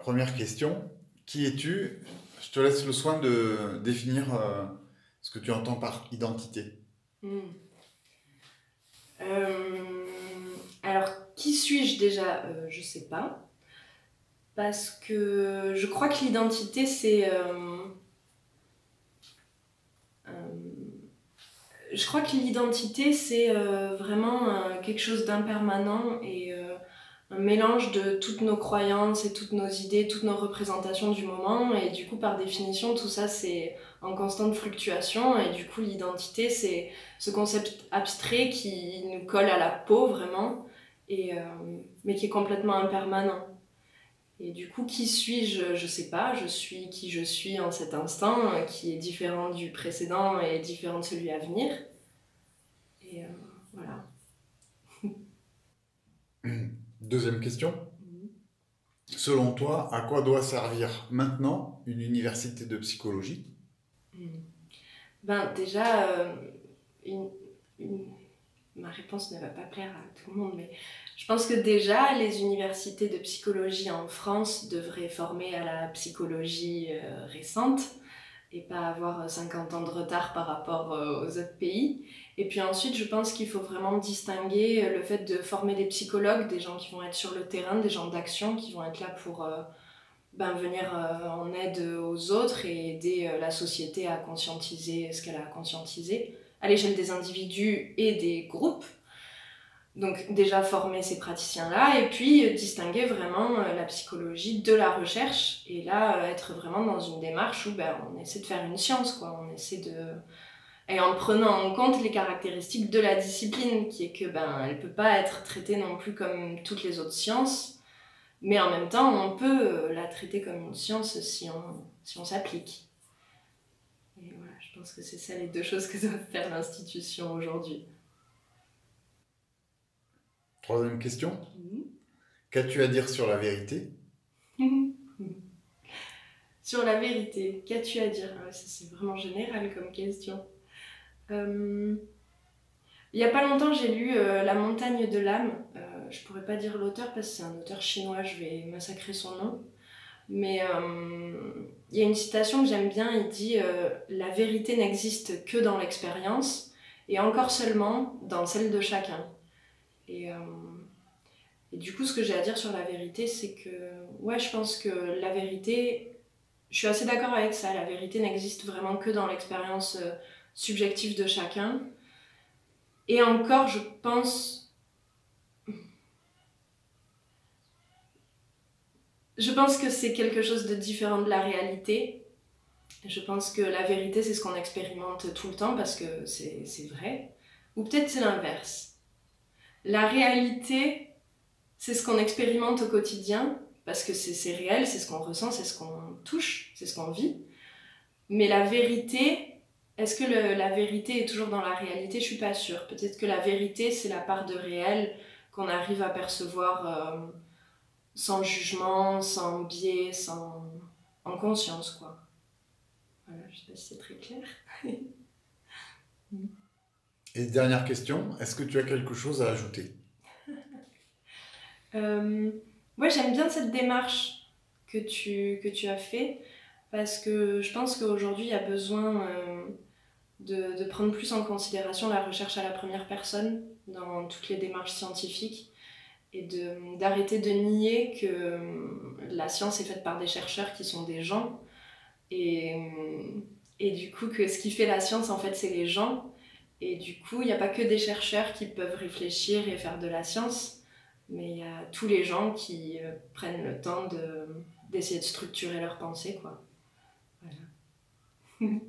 Première question, qui es-tu? Je te laisse le soin de définir ce que tu entends par identité. Hmm. Alors, qui suis-je déjà? Je sais pas. Parce que je crois que l'identité, je crois que l'identité, c'est vraiment quelque chose d'impermanent et un mélange de toutes nos croyances et toutes nos idées, toutes nos représentations du moment. Et du coup, par définition, tout ça, c'est en constante fluctuation. Et du coup, l'identité, c'est ce concept abstrait qui nous colle à la peau, vraiment, mais qui est complètement impermanent. Et du coup, qui suis-je? Je sais pas. Je suis qui je suis en cet instant, qui est différent du précédent et différent de celui à venir. Et voilà. Deuxième question, selon toi, à quoi doit servir maintenant une université de psychologie? Ben, déjà, une, une- ma réponse ne va pas plaire à tout le monde, mais je pense que déjà, les universités de psychologie en France devraient former à la psychologie récente et pas avoir 50 ans de retard par rapport aux autres pays. Et puis ensuite, je pense qu'il faut vraiment distinguer le fait de former des psychologues, des gens qui vont être sur le terrain, des gens d'action qui vont être là pour venir en aide aux autres et aider la société à conscientiser ce qu'elle a à conscientiser à l'échelle des individus et des groupes. Donc déjà former ces praticiens-là et puis distinguer vraiment la psychologie de la recherche et là être vraiment dans une démarche où on essaie de faire une science, quoi. On essaie de... Et en prenant en compte les caractéristiques de la discipline, qui est que elle peut pas être traitée non plus comme toutes les autres sciences, mais en même temps on peut la traiter comme une science si on s'applique. Et voilà, je pense que c'est ça les deux choses que doit faire l'institution aujourd'hui. Troisième question, qu'as-tu à dire sur la vérité? Sur la vérité, qu'as-tu à dire? Ça, c'est vraiment général comme question. Il y a pas longtemps, j'ai lu La montagne de l'âme. Je pourrais pas dire l'auteur parce que c'est un auteur chinois, je vais massacrer son nom. Mais il y a une citation que j'aime bien, il dit la vérité n'existe que dans l'expérience et encore seulement dans celle de chacun. Et, euh, et du coup, ce que j'ai à dire sur la vérité, c'est que ouais, je pense que la vérité, je suis assez d'accord avec ça, la vérité n'existe vraiment que dans l'expérience subjective de chacun. Et encore, je pense que c'est quelque chose de différent de la réalité. Je pense que la vérité, c'est ce qu'on expérimente tout le temps parce que c'est vrai. Ou peut-être c'est l'inverse. La réalité, c'est ce qu'on expérimente au quotidien parce que c'est réel, c'est ce qu'on ressent, c'est ce qu'on touche, c'est ce qu'on vit. Mais la vérité, est-ce que la vérité est toujours dans la réalité? Je suis pas sûre. Peut-être que la vérité, c'est la part de réel qu'on arrive à percevoir sans jugement, sans biais, en conscience, quoi. Voilà, je sais pas si c'est très clair. Et dernière question, est-ce que tu as quelque chose à ajouter? Euh, ouais, j'aime bien cette démarche que tu as fait parce que je pense qu'aujourd'hui, il y a besoin de prendre plus en considération la recherche à la première personne dans toutes les démarches scientifiques et d'arrêter de nier que la science est faite par des chercheurs qui sont des gens et du coup que ce qui fait la science en fait c'est les gens et du coup il n'y a pas que des chercheurs qui peuvent réfléchir et faire de la science mais il y a tous les gens qui prennent le temps d'essayer de structurer leurs pensées, quoi. Voilà.